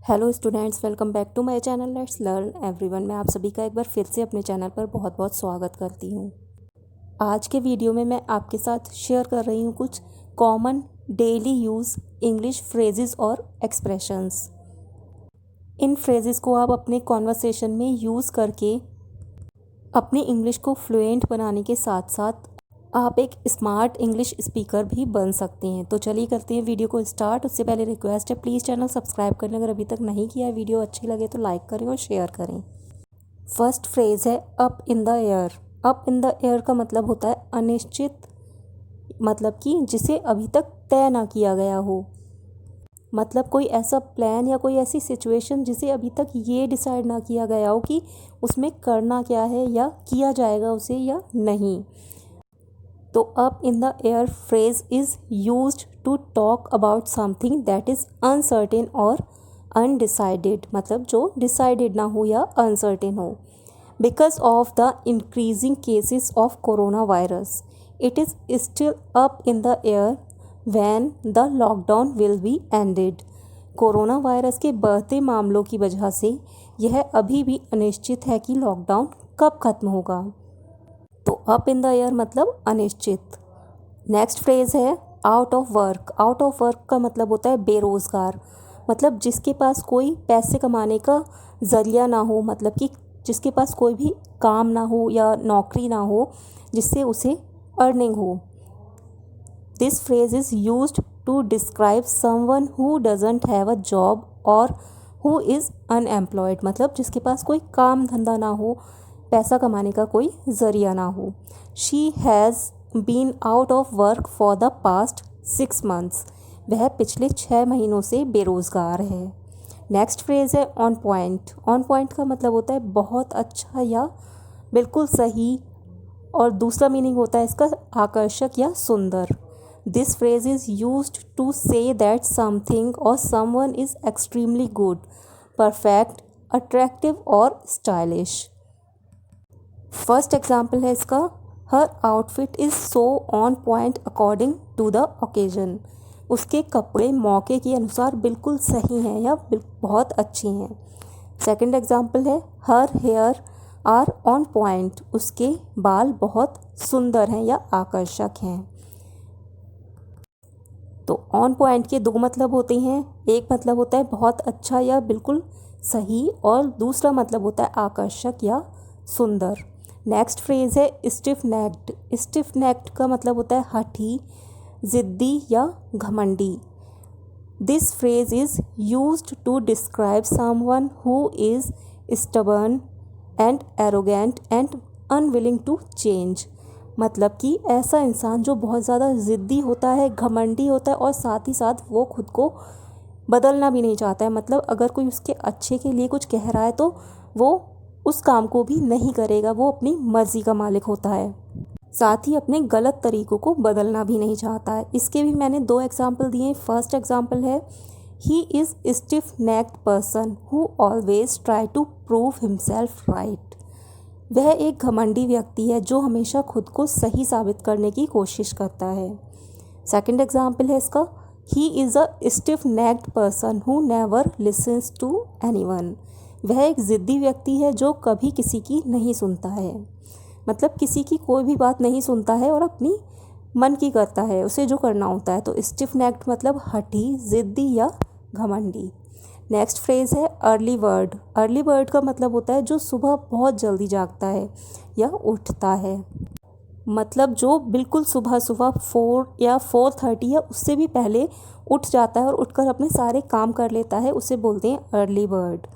Hello students, welcome back to my channel let's learn everyone. मैं आप सभी का एक बार फिर से अपने चैनल पर बहुत बहुत स्वागत करती हूँ। आज के वीडियो में मैं आपके साथ शेयर कर रही हूँ कुछ common daily use English phrases और एक्सप्रेशंस। इन फ्रेजेस को आप अपने कॉन्वर्सेशन में यूज़ करके अपनी इंग्लिश को फ्लुएंट बनाने के साथ साथ आप एक स्मार्ट इंग्लिश स्पीकर भी बन सकते हैं। तो चलिए करते हैं वीडियो को स्टार्ट। उससे पहले रिक्वेस्ट है, प्लीज़ चैनल सब्सक्राइब कर लें अगर अभी तक नहीं किया है। वीडियो अच्छी लगे तो लाइक करें और शेयर करें। फर्स्ट फ्रेज़ है up in the air. Up in the air का मतलब होता है अनिश्चित, मतलब कि जिसे अभी तक तय ना किया गया हो। मतलब कोई ऐसा प्लान या कोई ऐसी सिचुएशन जिसे अभी तक ये डिसाइड ना किया गया हो कि उसमें करना क्या है या किया जाएगा उसे या नहीं। तो up in the air phrase is used to talk about something that is uncertain और अनडिसाइडेड, मतलब जो डिसाइडेड ना हो या अनसर्टेन हो। Because of the increasing cases of corona virus it is still up in the air when the lockdown will be ended. Corona virus के बढ़ते मामलों की वजह से यह अभी भी अनिश्चित है कि लॉकडाउन कब खत्म होगा। तो अप इन द एयर मतलब अनिश्चित। नेक्स्ट फ्रेज है out of work. Out of work का मतलब होता है बेरोज़गार, मतलब जिसके पास कोई पैसे कमाने का ज़रिया ना हो, मतलब कि जिसके पास कोई भी काम ना हो या नौकरी ना हो जिससे उसे अर्निंग हो। This phrase is used to describe someone who doesn't have a job और हु इज़ अनएम्प्लॉयड, मतलब जिसके पास कोई काम धंधा ना हो, पैसा कमाने का कोई ज़रिया ना हो। She has been out of work for the past 6 months। वह पिछले 6 महीनों से बेरोज़गार है। नेक्स्ट फ्रेज़ है ऑन पॉइंट। ऑन पॉइंट का मतलब होता है बहुत अच्छा या बिल्कुल सही, और दूसरा मीनिंग होता है इसका आकर्षक या सुंदर। This phrase is used to say that something और someone is extremely good, perfect, attractive और स्टाइलिश। फर्स्ट एग्जाम्पल है इसका, हर outfit is so on point according to the occasion. उसके कपड़े मौके के अनुसार बिल्कुल सही हैं या बहुत अच्छी हैं। सेकंड एग्जाम्पल है her hair are on point. उसके बाल बहुत सुंदर हैं या आकर्षक हैं। तो ऑन पॉइंट के दो मतलब होते हैं, एक मतलब होता है बहुत अच्छा या बिल्कुल सही, और दूसरा मतलब होता है आकर्षक या सुंदर। नेक्स्ट फ्रेज है स्टिफ नेक्ड। स्टिफ नेक्ड का मतलब होता है हठी, ज़िद्दी या घमंडी। This phrase is used to describe someone who is stubborn and arrogant and unwilling to change, मतलब कि ऐसा इंसान जो बहुत ज़्यादा ज़िद्दी होता है, घमंडी होता है और साथ ही साथ वो खुद को बदलना भी नहीं चाहता है। मतलब अगर कोई उसके अच्छे के लिए कुछ कह रहा है तो वो उस काम को भी नहीं करेगा, वो अपनी मर्ज़ी का मालिक होता है। साथ ही अपने गलत तरीक़ों को बदलना भी नहीं चाहता है। इसके भी मैंने 2 एग्जाम्पल दिए। फर्स्ट एग्जाम्पल है he is stiff necked person who always try to prove himself right. वह एक घमंडी व्यक्ति है जो हमेशा खुद को सही साबित करने की कोशिश करता है। सेकंड एग्जाम्पल है इसका, he is a stiff necked person who never listens to anyone. वह एक ज़िद्दी व्यक्ति है जो कभी किसी की नहीं सुनता है, मतलब किसी की कोई भी बात नहीं सुनता है और अपनी मन की करता है, उसे जो करना होता है। तो स्टिफ नेक्ड मतलब हठी, ज़िद्दी या घमंडी। नेक्स्ट फ्रेज़ है अर्ली बर्ड। अर्ली बर्ड का मतलब होता है जो सुबह बहुत जल्दी जागता है या उठता है, मतलब जो बिल्कुल सुबह सुबह 4 या 4:30 या उससे भी पहले उठ जाता है और उठकर अपने सारे काम कर लेता है, उसे बोलते हैं अर्ली बर्ड।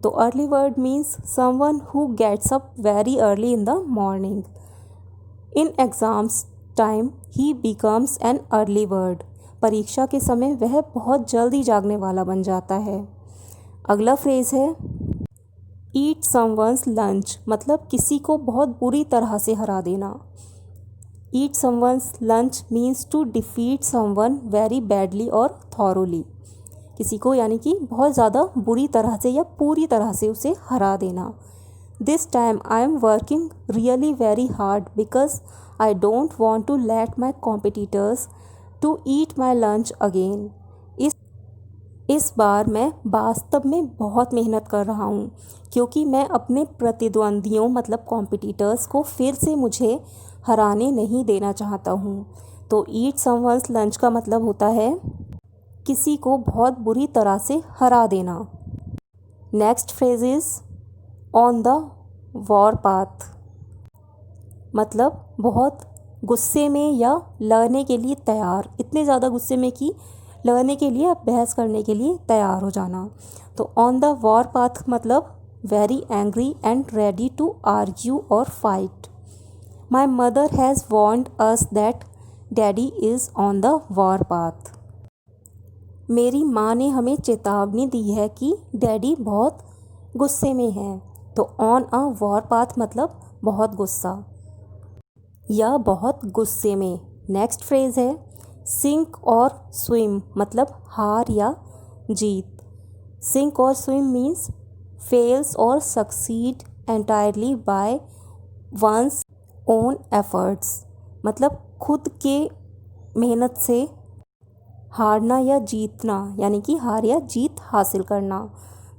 तो early bird means someone who gets up very early in the morning. In exams time he becomes an early bird. परीक्षा के समय वह बहुत जल्दी जागने वाला बन जाता है। अगला फ्रेज़ है ईट समवन्स लंच, मतलब किसी को बहुत बुरी तरह से हरा देना। Eat someone's lunch means to defeat someone very badly और थॉरोली। किसी को यानी कि बहुत ज़्यादा बुरी तरह से या पूरी तरह से उसे हरा देना। This time I am working really very hard because I don't want to let my competitors to eat my lunch again. इस बार मैं वास्तव में बहुत मेहनत कर रहा हूँ क्योंकि मैं अपने प्रतिद्वंदियों मतलब कॉम्पिटिटर्स को फिर से मुझे हराने नहीं देना चाहता हूँ। तो ईट समवन्स लंच का मतलब होता है किसी को बहुत बुरी तरह से हरा देना। Next phrase is on the war path, मतलब बहुत गुस्से में या लड़ने के लिए तैयार, इतने ज़्यादा गुस्से में कि लड़ने के लिए, बहस करने के लिए तैयार हो जाना। तो ऑन द वॉर पाथ मतलब very angry and ready to argue और fight. My mother has warned us that daddy is on the war path. मेरी माँ ने हमें चेतावनी दी है कि डैडी बहुत गुस्से में हैं। तो ऑन अ वॉर पाथ मतलब बहुत गुस्सा या बहुत गुस्से में। नेक्स्ट फ्रेज है सिंक और स्विम, मतलब हार या जीत। सिंक और स्विम मीन्स फेल्स और succeed entirely by one's own efforts, मतलब खुद के मेहनत से हारना या जीतना, यानी कि हार या जीत हासिल करना।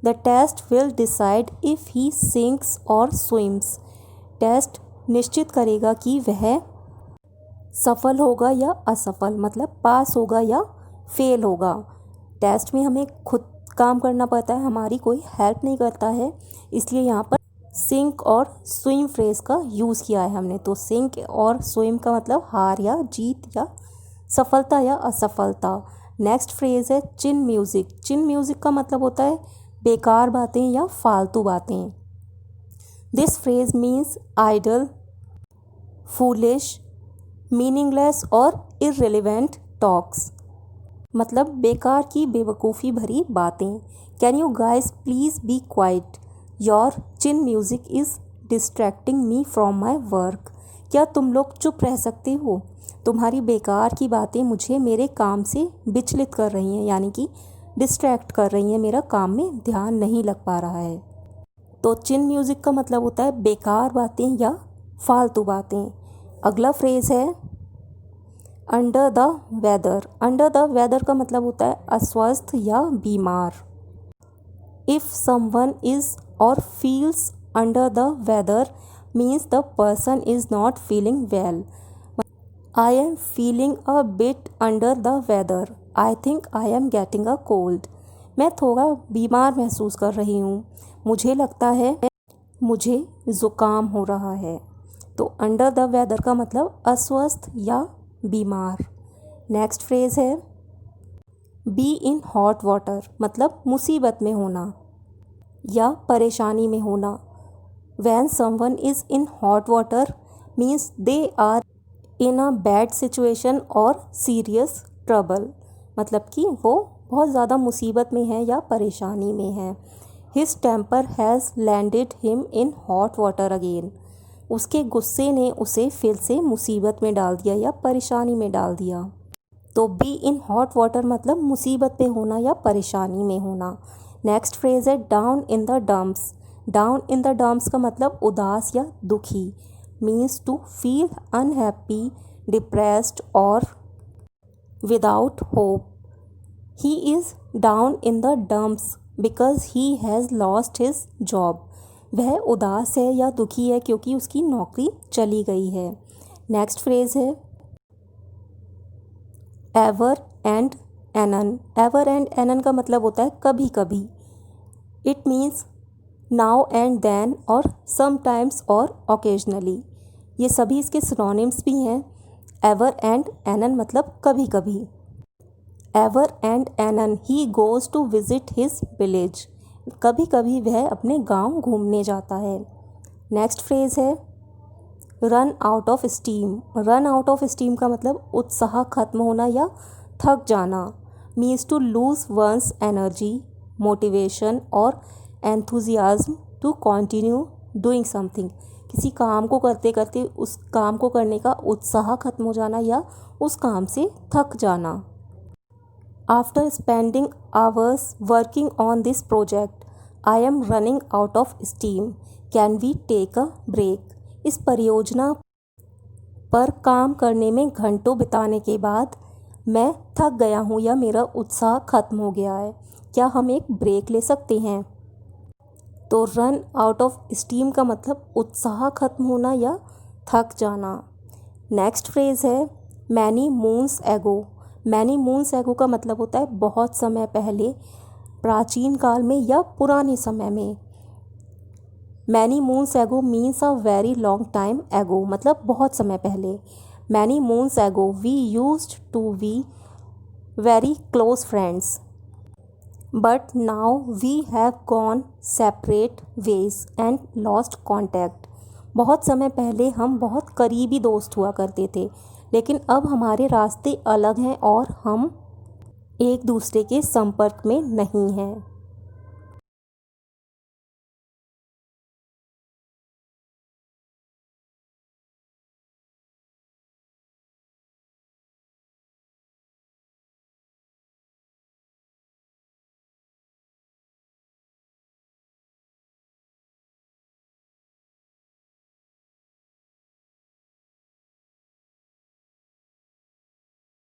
The test will decide if he sinks और स्विम्स। टेस्ट निश्चित करेगा कि वह सफल होगा या असफल, मतलब पास होगा या फेल होगा। टेस्ट में हमें खुद काम करना पड़ता है, हमारी कोई हेल्प नहीं करता है, इसलिए यहाँ पर सिंक और स्विम फ्रेज का यूज़ किया है हमने। तो सिंक और स्विम का मतलब हार या जीत या सफलता या असफलता। नेक्स्ट फ्रेज है चिन म्यूज़िक। चिन म्यूज़िक का मतलब होता है बेकार बातें या फालतू बातें। This phrase means idle, foolish, meaningless और इररिलेवेंट टॉक्स, मतलब बेकार की बेवकूफ़ी भरी बातें। Can you guys please be quiet, your chin music is distracting me from my work. क्या तुम लोग चुप रह सकते हो, तुम्हारी बेकार की बातें मुझे मेरे काम से विचलित कर रही हैं, यानी कि डिस्ट्रैक्ट कर रही हैं, मेरा काम में ध्यान नहीं लग पा रहा है। तो चिन म्यूज़िक का मतलब होता है बेकार बातें या फालतू बातें। अगला फ्रेज़ है under the weather. Under the weather का मतलब होता है अस्वस्थ या बीमार। इफ़ समवन इज़ और feels under the weather means the person is not feeling well. I am feeling a bit under the weather, I think I am getting a cold. मैं थोड़ा बीमार महसूस कर रही हूँ, मुझे लगता है मुझे ज़ुकाम हो रहा है। तो अंडर द वेदर का मतलब अस्वस्थ या बीमार। नेक्स्ट फ्रेज है बी इन हॉट वाटर, मतलब मुसीबत में होना या परेशानी में होना। When someone is in hot water means they are in a bad situation और सीरियस ट्रबल, मतलब कि वो बहुत ज़्यादा मुसीबत में है या परेशानी में है। His temper has landed him in hot water again. उसके गुस्से ने उसे फिर से मुसीबत में डाल दिया या परेशानी में डाल दिया। तो बी इन हॉट वाटर मतलब मुसीबत में होना या परेशानी में होना। नेक्स्ट फ्रेज है down in the dumps. Down in the dumps का मतलब उदास या दुखी, means to feel unhappy, depressed और without hope. He is down in the dumps because he has lost his job. वह उदास है या दुखी है क्योंकि उसकी नौकरी चली गई है। नेक्स्ट फ्रेज है ever and anon. Ever and anon का मतलब होता है कभी कभी। It means now and then और समटाइम्स और ओकेजनली। ये सभी इसके सिनोनिम्स भी हैं। एवर एंड एनन मतलब कभी कभी। Ever and anon he goes to visit his village. कभी कभी वह अपने गांव घूमने जाता है। नेक्स्ट फ्रेज है run out of steam. Run out of steam का मतलब उत्साह खत्म होना या थक जाना, means to lose one's energy, motivation और enthusiasm to continue doing something. किसी काम को करते करते उस काम को करने का उत्साह खत्म हो जाना या उस काम से थक जाना। After spending hours working on this project I am running out of steam, can we take a break. इस परियोजना पर काम करने में घंटों बिताने के बाद मैं थक गया हूँ या मेरा उत्साह खत्म हो गया है, क्या हम एक ब्रेक ले सकते हैं? तो रन आउट ऑफ स्टीम का मतलब उत्साह खत्म होना या थक जाना। नेक्स्ट फ्रेज़ है मैनी मून्स एगो। मैनी मून्स एगो का मतलब होता है बहुत समय पहले, प्राचीन काल में या पुराने समय में। Many moons ago means a very long time ago, मतलब बहुत समय पहले। Many moons ago we used to be very close friends but now we have gone separate ways and lost contact. बहुत समय पहले हम बहुत करीबी दोस्त हुआ करते थे, लेकिन अब हमारे रास्ते अलग हैं और हम एक दूसरे के संपर्क में नहीं हैं।